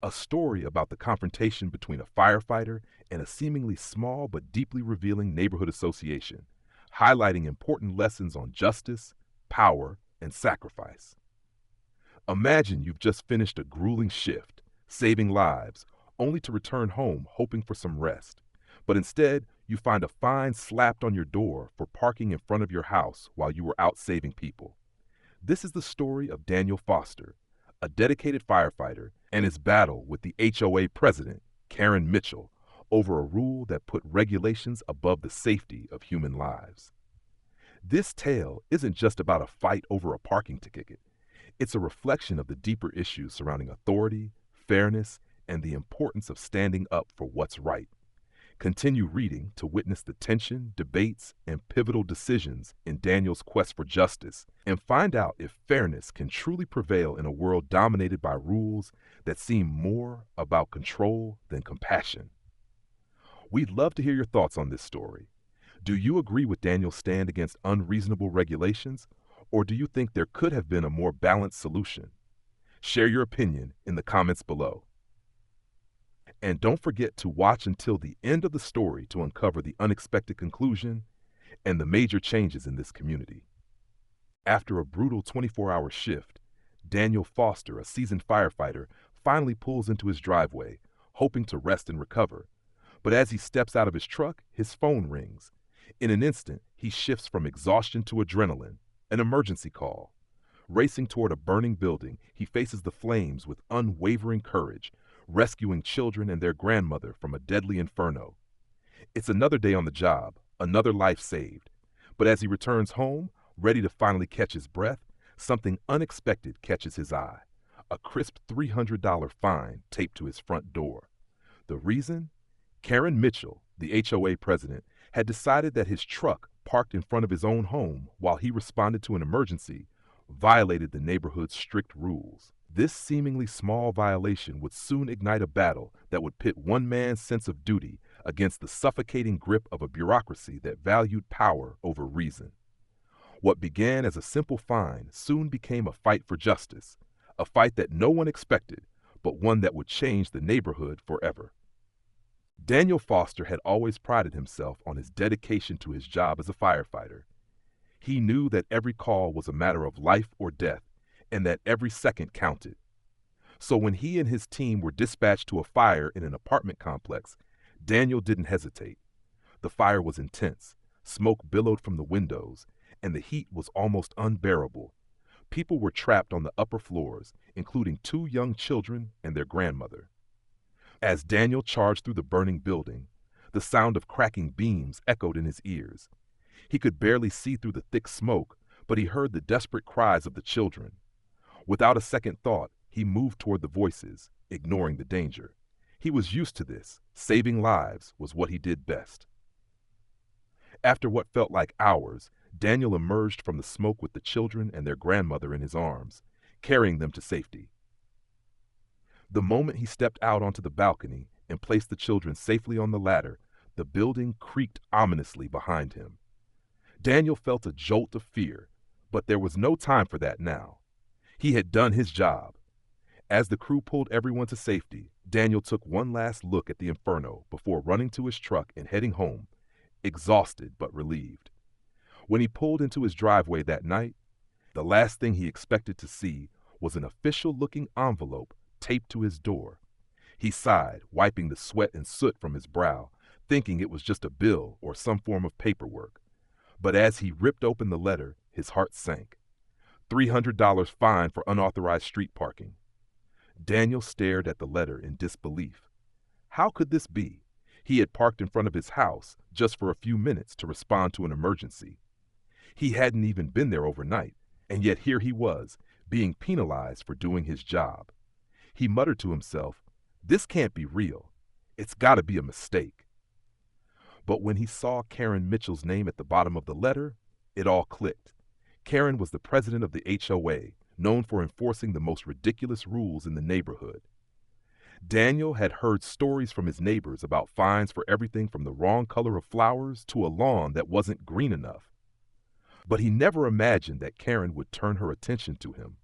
a story about the confrontation between a firefighter and a seemingly small but deeply revealing neighborhood association, highlighting important lessons on justice, power, and sacrifice. Imagine you've just finished a grueling shift, saving lives, only to return home hoping for some rest. But instead, you find a fine slapped on your door for parking in front of your house while you were out saving people. This is the story of Daniel Foster, a dedicated firefighter, and his battle with the HOA president, Karen Mitchell, over a rule that put regulations above the safety of human lives. This tale isn't just about a fight over a parking ticket. It's a reflection of the deeper issues surrounding authority, fairness, and the importance of standing up for what's right. Continue reading to witness the tension, debates, and pivotal decisions in Daniel's quest for justice, and find out if fairness can truly prevail in a world dominated by rules that seem more about control than compassion. We'd love to hear your thoughts on this story. Do you agree with Daniel's stand against unreasonable regulations, or do you think there could have been a more balanced solution? Share your opinion in the comments below. And don't forget to watch until the end of the story to uncover the unexpected conclusion and the major changes in this community. After a brutal 24-hour shift, Daniel Foster, a seasoned firefighter, finally pulls into his driveway, hoping to rest and recover. But as he steps out of his truck, his phone rings. In an instant, he shifts from exhaustion to adrenaline, an emergency call. Racing toward a burning building, he faces the flames with unwavering courage, rescuing children and their grandmother from a deadly inferno. It's another day on the job, another life saved. But as he returns home, ready to finally catch his breath, something unexpected catches his eye. A crisp $300 fine taped to his front door. The reason? Karen Mitchell, the HOA president, had decided that his truck, parked in front of his own home while he responded to an emergency, violated the neighborhood's strict rules. This seemingly small violation would soon ignite a battle that would pit one man's sense of duty against the suffocating grip of a bureaucracy that valued power over reason. What began as a simple fine soon became a fight for justice, a fight that no one expected, but one that would change the neighborhood forever. Daniel Foster had always prided himself on his dedication to his job as a firefighter. He knew that every call was a matter of life or death, and that every second counted. So when he and his team were dispatched to a fire in an apartment complex, Daniel didn't hesitate. The fire was intense, smoke billowed from the windows, and the heat was almost unbearable. People were trapped on the upper floors, including two young children and their grandmother. As Daniel charged through the burning building, the sound of cracking beams echoed in his ears. He could barely see through the thick smoke, but he heard the desperate cries of the children. Without a second thought, he moved toward the voices, ignoring the danger. He was used to this. Saving lives was what he did best. After what felt like hours, Daniel emerged from the smoke with the children and their grandmother in his arms, carrying them to safety. The moment he stepped out onto the balcony and placed the children safely on the ladder, the building creaked ominously behind him. Daniel felt a jolt of fear, but there was no time for that now. He had done his job. As the crew pulled everyone to safety, Daniel took one last look at the inferno before running to his truck and heading home, exhausted but relieved. When he pulled into his driveway that night, the last thing he expected to see was an official-looking envelope taped to his door. He sighed, wiping the sweat and soot from his brow, thinking it was just a bill or some form of paperwork. But as he ripped open the letter, his heart sank. $300 fine for unauthorized street parking. Daniel stared at the letter in disbelief. How could this be? He had parked in front of his house just for a few minutes to respond to an emergency. He hadn't even been there overnight, and yet here he was, being penalized for doing his job. He muttered to himself, "This can't be real. It's got to be a mistake." But when he saw Karen Mitchell's name at the bottom of the letter, it all clicked. Karen was the president of the HOA, known for enforcing the most ridiculous rules in the neighborhood. Daniel had heard stories from his neighbors about fines for everything from the wrong color of flowers to a lawn that wasn't green enough. But he never imagined that Karen would turn her attention to him.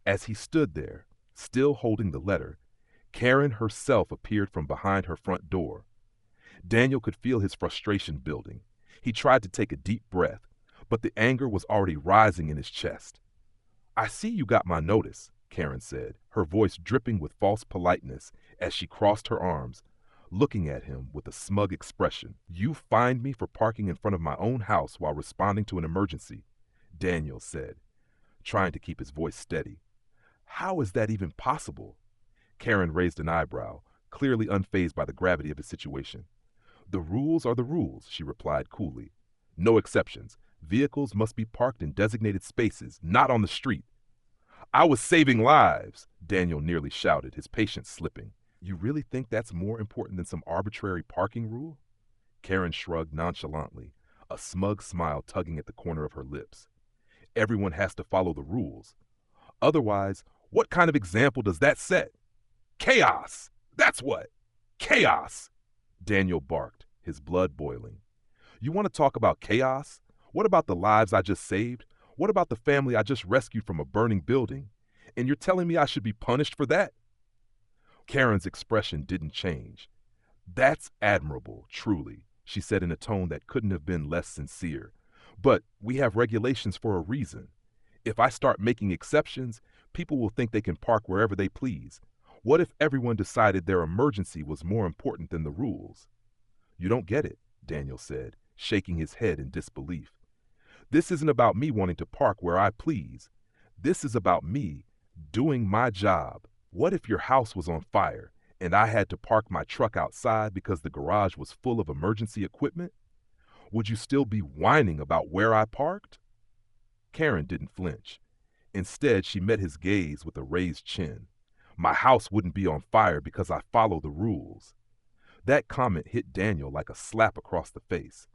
As he stood there, still holding the letter, Karen herself appeared from behind her front door. Daniel could feel his frustration building. He tried to take a deep breath, but the anger was already rising in his chest. "I see you got my notice," Karen said, her voice dripping with false politeness as she crossed her arms, looking at him with a smug expression. "You fined me for parking in front of my own house while responding to an emergency," Daniel said, trying to keep his voice steady. "How is that even possible?" Karen raised an eyebrow, clearly unfazed by the gravity of his situation. "The rules are the rules," she replied coolly. "No exceptions. Vehicles must be parked in designated spaces, not on the street." "I was saving lives," Daniel nearly shouted, his patience slipping. "You really think that's more important than some arbitrary parking rule?" Karen shrugged nonchalantly, a smug smile tugging at the corner of her lips. "Everyone has to follow the rules. Otherwise, what kind of example does that set? Chaos! That's what! Chaos!" Daniel barked, his blood boiling. "You want to talk about chaos? What about the lives I just saved? What about the family I just rescued from a burning building? And you're telling me I should be punished for that?" Karen's expression didn't change. "That's admirable, truly," she said in a tone that couldn't have been less sincere. "But we have regulations for a reason. If I start making exceptions, people will think they can park wherever they please. What if everyone decided their emergency was more important than the rules?" "You don't get it," Daniel said, shaking his head in disbelief. "This isn't about me wanting to park where I please. This is about me doing my job. What if your house was on fire and I had to park my truck outside because the garage was full of emergency equipment? Would you still be whining about where I parked?" Karen didn't flinch. Instead, she met his gaze with a raised chin. "My house wouldn't be on fire because I follow the rules." That comment hit Daniel like a slap across the face.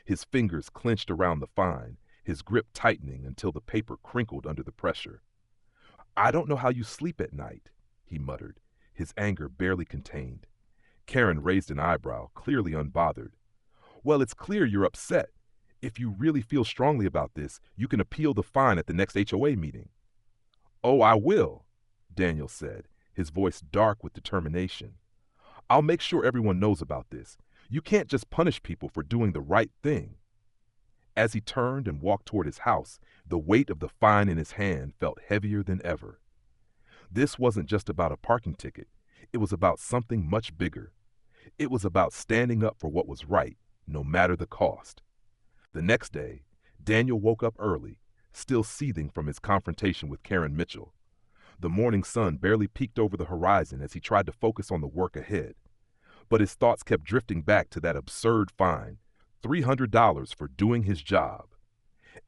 His fingers clenched around the fine, his grip tightening until the paper crinkled under the pressure. "I don't know how you sleep at night," he muttered, his anger barely contained. Karen raised an eyebrow, clearly unbothered. "Well, it's clear you're upset. If you really feel strongly about this, you can appeal the fine at the next HOA meeting." "Oh, I will," Daniel said, his voice dark with determination. "I'll make sure everyone knows about this. You can't just punish people for doing the right thing." As he turned and walked toward his house, the weight of the fine in his hand felt heavier than ever. This wasn't just about a parking ticket. It was about something much bigger. It was about standing up for what was right, no matter the cost. The next day, Daniel woke up early, still seething from his confrontation with Karen Mitchell. The morning sun barely peeked over the horizon as he tried to focus on the work ahead. But his thoughts kept drifting back to that absurd fine, $300 for doing his job.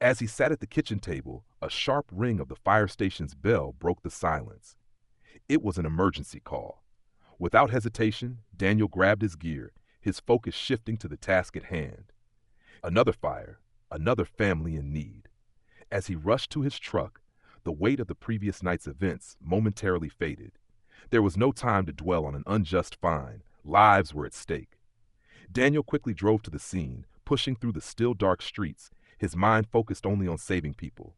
As he sat at the kitchen table, a sharp ring of the fire station's bell broke the silence. It was an emergency call. Without hesitation, Daniel grabbed his gear, his focus shifting to the task at hand. Another fire, another family in need. As he rushed to his truck, the weight of the previous night's events momentarily faded. There was no time to dwell on an unjust fine. Lives were at stake. Daniel quickly drove to the scene, pushing through the still dark streets, his mind focused only on saving people.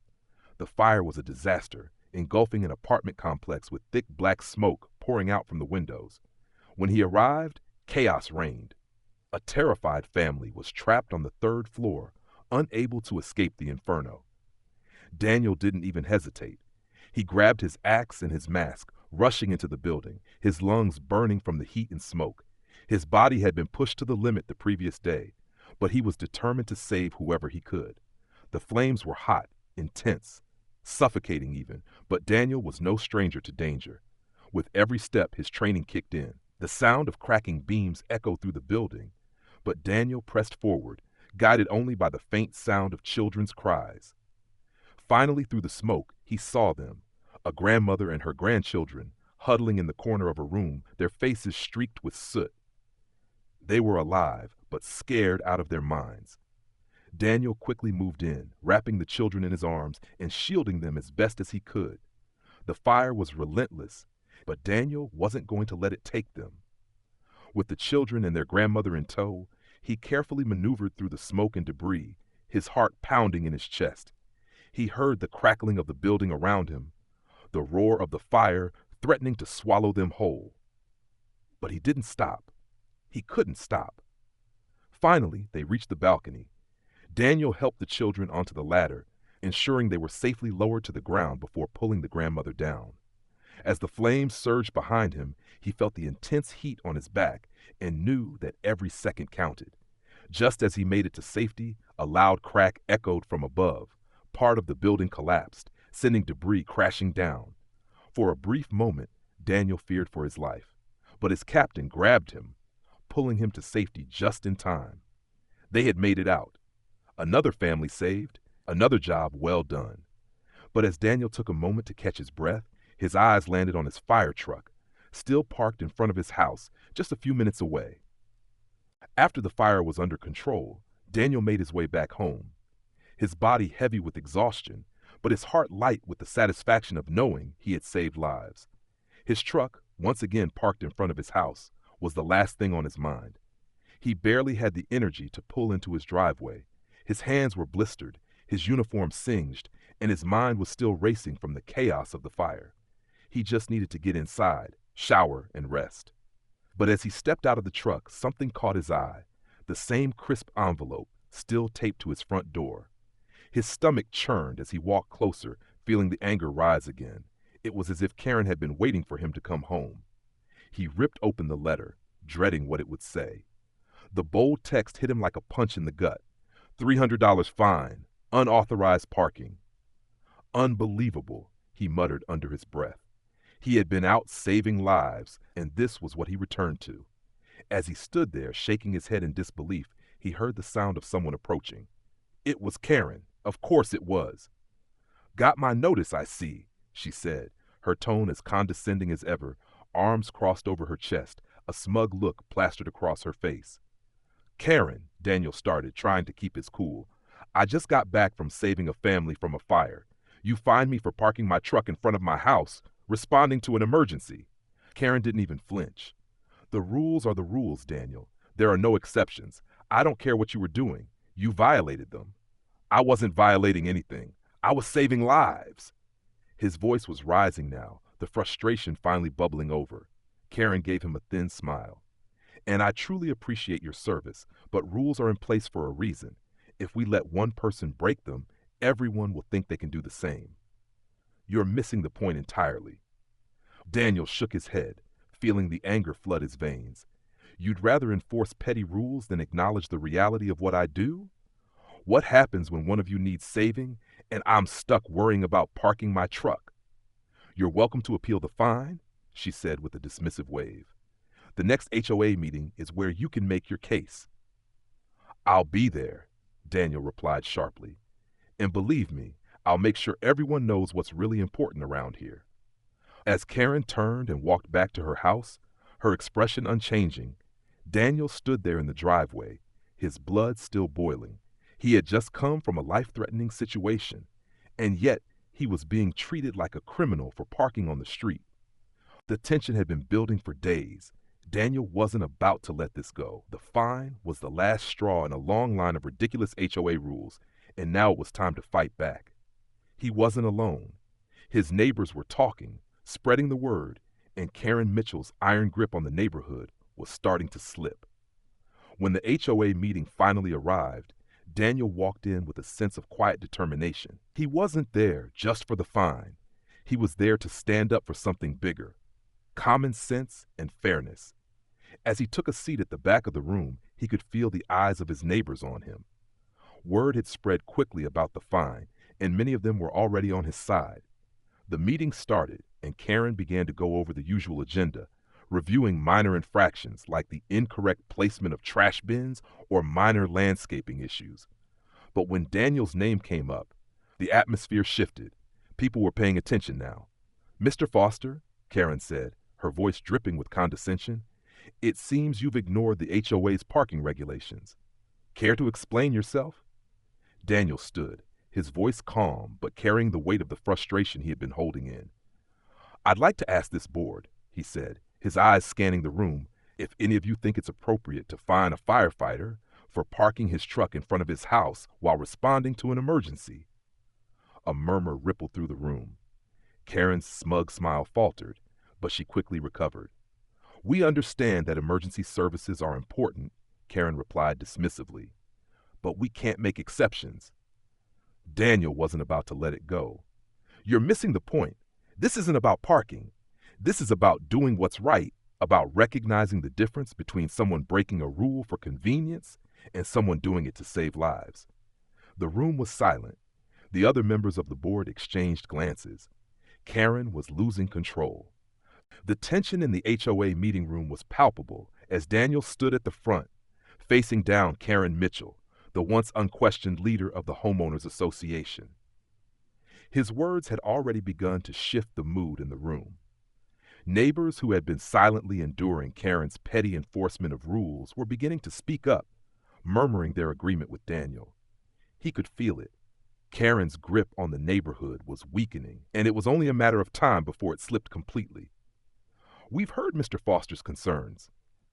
The fire was a disaster, engulfing an apartment complex with thick black smoke pouring out from the windows. When he arrived, chaos reigned. A terrified family was trapped on the third floor, unable to escape the inferno. Daniel didn't even hesitate. He grabbed his axe and his mask, rushing into the building, his lungs burning from the heat and smoke. His body had been pushed to the limit the previous day, but he was determined to save whoever he could. The flames were hot, intense, suffocating even, but Daniel was no stranger to danger. With every step, his training kicked in. The sound of cracking beams echoed through the building, but Daniel pressed forward, guided only by the faint sound of children's cries. Finally, through the smoke, he saw them, a grandmother and her grandchildren, huddling in the corner of a room, their faces streaked with soot. They were alive, but scared out of their minds. Daniel quickly moved in, wrapping the children in his arms and shielding them as best as he could. The fire was relentless, but Daniel wasn't going to let it take them. With the children and their grandmother in tow, he carefully maneuvered through the smoke and debris, his heart pounding in his chest. He heard the crackling of the building around him, the roar of the fire threatening to swallow them whole. But he didn't stop. He couldn't stop. Finally, they reached the balcony. Daniel helped the children onto the ladder, ensuring they were safely lowered to the ground before pulling the grandmother down. As the flames surged behind him, he felt the intense heat on his back and knew that every second counted. Just as he made it to safety, a loud crack echoed from above. Part of the building collapsed, sending debris crashing down. For a brief moment, Daniel feared for his life, but his captain grabbed him, pulling him to safety just in time. They had made it out. Another family saved, another job well done. But as Daniel took a moment to catch his breath, his eyes landed on his fire truck, still parked in front of his house, just a few minutes away. After the fire was under control, Daniel made his way back home, his body heavy with exhaustion, but his heart light with the satisfaction of knowing he had saved lives. His truck, once again parked in front of his house, was the last thing on his mind. He barely had the energy to pull into his driveway. His hands were blistered, his uniform singed, and his mind was still racing from the chaos of the fire. He just needed to get inside, shower, and rest. But as he stepped out of the truck, something caught his eye, the same crisp envelope still taped to his front door. His stomach churned as he walked closer, feeling the anger rise again. It was as if Karen had been waiting for him to come home. He ripped open the letter, dreading what it would say. The bold text hit him like a punch in the gut. $300 fine, unauthorized parking. Unbelievable, he muttered under his breath. He had been out saving lives, and this was what he returned to. As he stood there, shaking his head in disbelief, he heard the sound of someone approaching. It was Karen. Of course it was. "Got my notice, I see," she said, her tone as condescending as ever, arms crossed over her chest, a smug look plastered across her face. "Karen," Daniel started, trying to keep his cool, "I just got back from saving a family from a fire. You fined me for parking my truck in front of my house, responding to an emergency." Karen didn't even flinch. "The rules are the rules, Daniel. There are no exceptions. I don't care what you were doing. You violated them." "I wasn't violating anything. I was saving lives." His voice was rising now, the frustration finally bubbling over. Karen gave him a thin smile. "And I truly appreciate your service, but rules are in place for a reason. If we let one person break them, everyone will think they can do the same." "You're missing the point entirely." Daniel shook his head, feeling the anger flood his veins. "You'd rather enforce petty rules than acknowledge the reality of what I do? What happens when one of you needs saving and I'm stuck worrying about parking my truck?" "You're welcome to appeal the fine," she said with a dismissive wave. "The next HOA meeting is where you can make your case." "I'll be there," Daniel replied sharply. "And believe me, I'll make sure everyone knows what's really important around here." As Karen turned and walked back to her house, her expression unchanging, Daniel stood there in the driveway, his blood still boiling. He had just come from a life-threatening situation, and yet he was being treated like a criminal for parking on the street. The tension had been building for days. Daniel wasn't about to let this go. The fine was the last straw in a long line of ridiculous HOA rules, and now it was time to fight back. He wasn't alone. His neighbors were talking, spreading the word, and Karen Mitchell's iron grip on the neighborhood was starting to slip. When the HOA meeting finally arrived, Daniel walked in with a sense of quiet determination. He wasn't there just for the fine. He was there to stand up for something bigger: common sense and fairness. As he took a seat at the back of the room, he could feel the eyes of his neighbors on him. Word had spread quickly about the fine, and many of them were already on his side. The meeting started, and Karen began to go over the usual agenda, reviewing minor infractions like the incorrect placement of trash bins or minor landscaping issues. But when Daniel's name came up, the atmosphere shifted. People were paying attention now. "Mr. Foster," Karen said, her voice dripping with condescension, "it seems you've ignored the HOA's parking regulations. Care to explain yourself?" Daniel stood, his voice calm but carrying the weight of the frustration he had been holding in. "I'd like to ask this board," he said, his eyes scanning the room, "if any of you think it's appropriate to fine a firefighter for parking his truck in front of his house while responding to an emergency." A murmur rippled through the room. Karen's smug smile faltered, but she quickly recovered. We understand that emergency services are important, Karen replied dismissively, but we can't make exceptions. Daniel wasn't about to let it go. You're missing the point. This isn't about parking. This is about doing what's right, about recognizing the difference between someone breaking a rule for convenience and someone doing it to save lives. The room was silent. The other members of the board exchanged glances. Karen was losing control. The tension in the HOA meeting room was palpable as Daniel stood at the front, facing down Karen Mitchell, the once unquestioned leader of the homeowners association. His words had already begun to shift the mood in the room. Neighbors who had been silently enduring Karen's petty enforcement of rules were beginning to speak up, murmuring their agreement with Daniel. He could feel it. Karen's grip on the neighborhood was weakening, and it was only a matter of time before it slipped completely. "We've heard Mr. Foster's concerns,"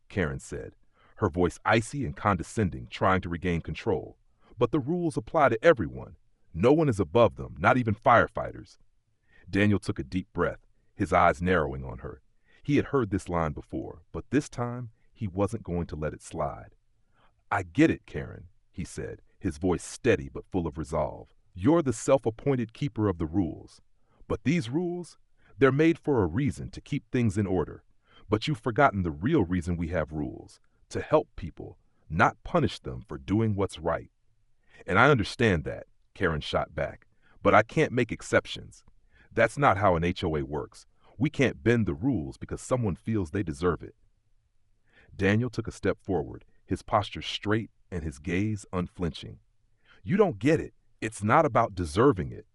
Karen said, her voice icy and condescending, trying to regain control. "But the rules apply to everyone. No one is above them, not even firefighters." Daniel took a deep breath, his eyes narrowing on her. He had heard this line before, but this time he wasn't going to let it slide. "I get it, Karen," he said, his voice steady but full of resolve. "You're the self-appointed keeper of the rules. But these rules, they're made for a reason, to keep things in order. But you've forgotten the real reason we have rules, to help people, not punish them for doing what's right." "And I understand that," Karen shot back, "but I can't make exceptions. That's not how an HOA works. We can't bend the rules because someone feels they deserve it." Daniel took a step forward, his posture straight and his gaze unflinching. "You don't get it. It's not about deserving it.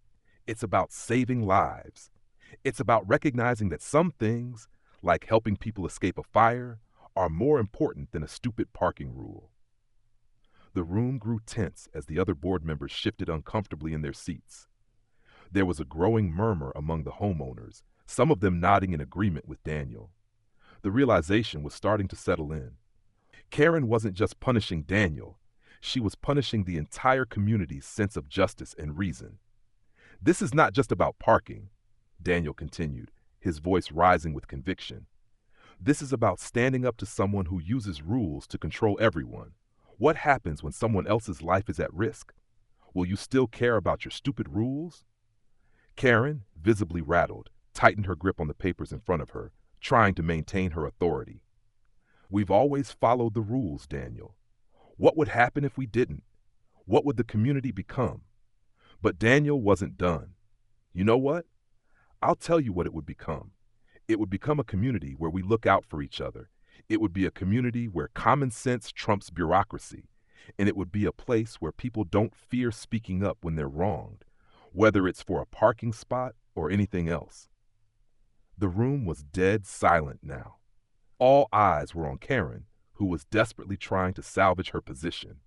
It's about saving lives. It's about recognizing that some things, like helping people escape a fire, are more important than a stupid parking rule." The room grew tense as the other board members shifted uncomfortably in their seats. There was a growing murmur among the homeowners, some of them nodding in agreement with Daniel. The realization was starting to settle in. Karen wasn't just punishing Daniel, she was punishing the entire community's sense of justice and reason. "This is not just about parking," Daniel continued, his voice rising with conviction. "This is about standing up to someone who uses rules to control everyone. What happens when someone else's life is at risk? Will you still care about your stupid rules?" Karen, visibly rattled, tightened her grip on the papers in front of her, trying to maintain her authority. "We've always followed the rules, Daniel. What would happen if we didn't? What would the community become?" But Daniel wasn't done. "You know what? I'll tell you what it would become. It would become a community where we look out for each other. It would be a community where common sense trumps bureaucracy. And it would be a place where people don't fear speaking up when they're wronged, whether it's for a parking spot or anything else." The room was dead silent now. All eyes were on Karen, who was desperately trying to salvage her position.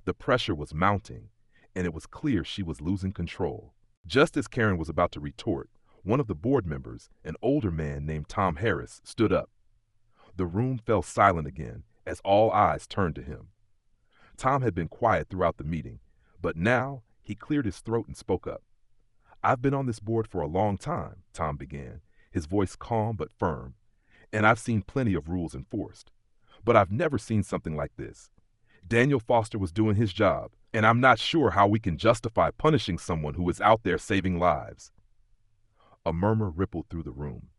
The pressure was mounting, and it was clear she was losing control. Just as Karen was about to retort, one of the board members, an older man named Tom Harris, stood up. The room fell silent again as all eyes turned to him. Tom had been quiet throughout the meeting, but now he cleared his throat and spoke up. "I've been on this board for a long time," Tom began, his voice calm but firm, "and I've seen plenty of rules enforced. But I've never seen something like this. Daniel Foster was doing his job, and I'm not sure how we can justify punishing someone who is out there saving lives." A murmur rippled through the room.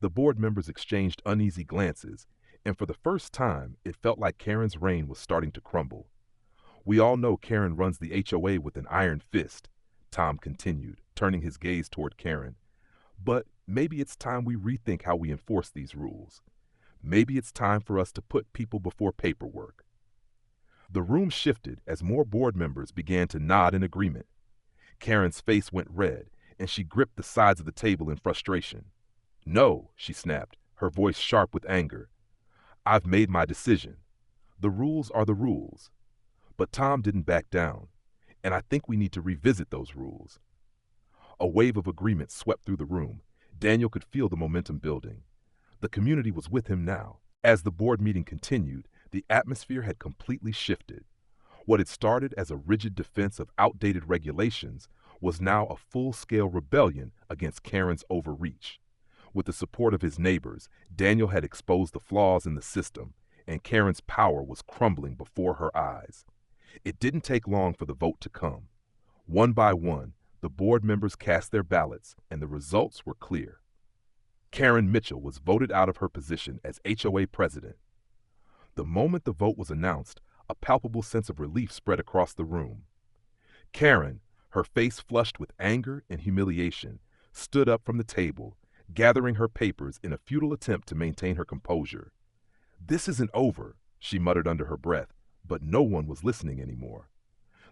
The board members exchanged uneasy glances, and for the first time, it felt like Karen's reign was starting to crumble. "We all know Karen runs the HOA with an iron fist," Tom continued, turning his gaze toward Karen. "But maybe it's time we rethink how we enforce these rules. Maybe it's time for us to put people before paperwork." The room shifted as more board members began to nod in agreement. Karen's face went red, and she gripped the sides of the table in frustration. "No," she snapped, her voice sharp with anger. "I've made my decision. The rules are the rules." But Tom didn't back down, and I think we need to revisit those rules. A wave of agreement swept through the room. Daniel could feel the momentum building. The community was with him now. As the board meeting continued, the atmosphere had completely shifted. What had started as a rigid defense of outdated regulations was now a full-scale rebellion against Karen's overreach. With the support of his neighbors, Daniel had exposed the flaws in the system, and Karen's power was crumbling before her eyes. It didn't take long for the vote to come. One by one, the board members cast their ballots, and the results were clear. Karen Mitchell was voted out of her position as HOA president. The moment the vote was announced, a palpable sense of relief spread across the room. Karen, her face flushed with anger and humiliation, stood up from the table, gathering her papers in a futile attempt to maintain her composure. "This isn't over," she muttered under her breath, but no one was listening anymore.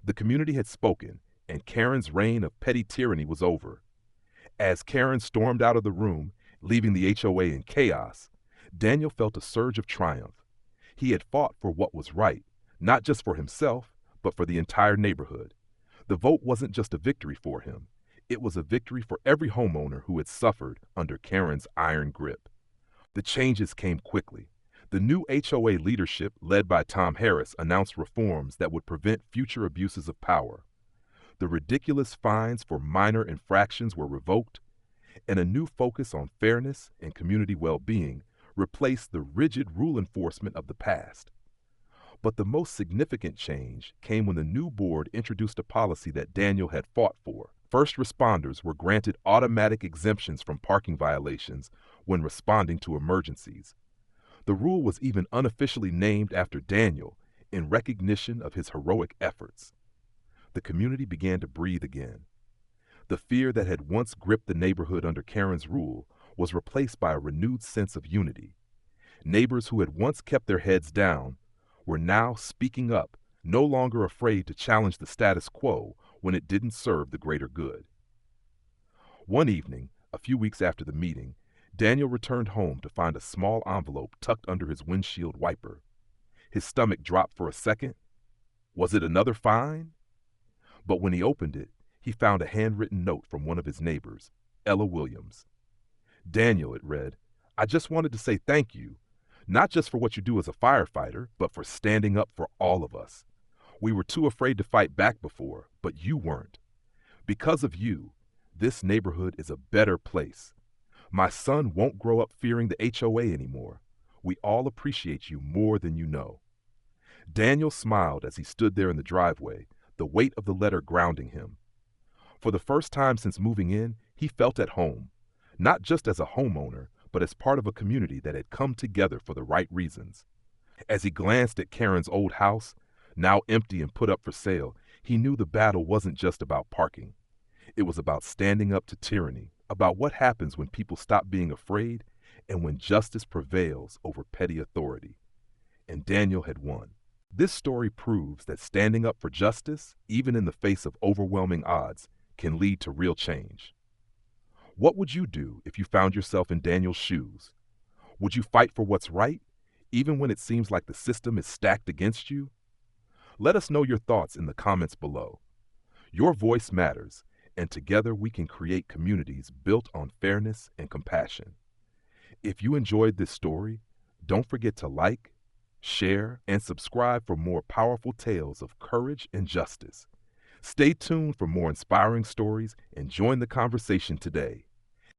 The community had spoken, and Karen's reign of petty tyranny was over. As Karen stormed out of the room, leaving the HOA in chaos, Daniel felt a surge of triumph. He had fought for what was right, not just for himself, but for the entire neighborhood. The vote wasn't just a victory for him. It was a victory for every homeowner who had suffered under Karen's iron grip. The changes came quickly. The new HOA leadership, led by Tom Harris, announced reforms that would prevent future abuses of power. The ridiculous fines for minor infractions were revoked, and a new focus on fairness and community well-being replaced the rigid rule enforcement of the past. But the most significant change came when the new board introduced a policy that Daniel had fought for. First responders were granted automatic exemptions from parking violations when responding to emergencies. The rule was even unofficially named after Daniel in recognition of his heroic efforts. The community began to breathe again. The fear that had once gripped the neighborhood under Karen's rule was replaced by a renewed sense of unity. Neighbors who had once kept their heads down were now speaking up, no longer afraid to challenge the status quo when it didn't serve the greater good. One evening, a few weeks after the meeting, Daniel returned home to find a small envelope tucked under his windshield wiper. His stomach dropped for a second. Was it another fine? But when he opened it, he found a handwritten note from one of his neighbors, Ella Williams. "Daniel," it read, "I just wanted to say thank you, not just for what you do as a firefighter, but for standing up for all of us. We were too afraid to fight back before, but you weren't. Because of you, this neighborhood is a better place. My son won't grow up fearing the HOA anymore. We all appreciate you more than you know." Daniel smiled as he stood there in the driveway, the weight of the letter grounding him. For the first time since moving in, he felt at home, not just as a homeowner, but as part of a community that had come together for the right reasons. As he glanced at Karen's old house, now empty and put up for sale, he knew the battle wasn't just about parking. It was about standing up to tyranny, about what happens when people stop being afraid and when justice prevails over petty authority. And Daniel had won. This story proves that standing up for justice, even in the face of overwhelming odds, can lead to real change. What would you do if you found yourself in Daniel's shoes? Would you fight for what's right, even when it seems like the system is stacked against you? Let us know your thoughts in the comments below. Your voice matters, and together we can create communities built on fairness and compassion. If you enjoyed this story, don't forget to like, share, and subscribe for more powerful tales of courage and justice. Stay tuned for more inspiring stories and join the conversation today.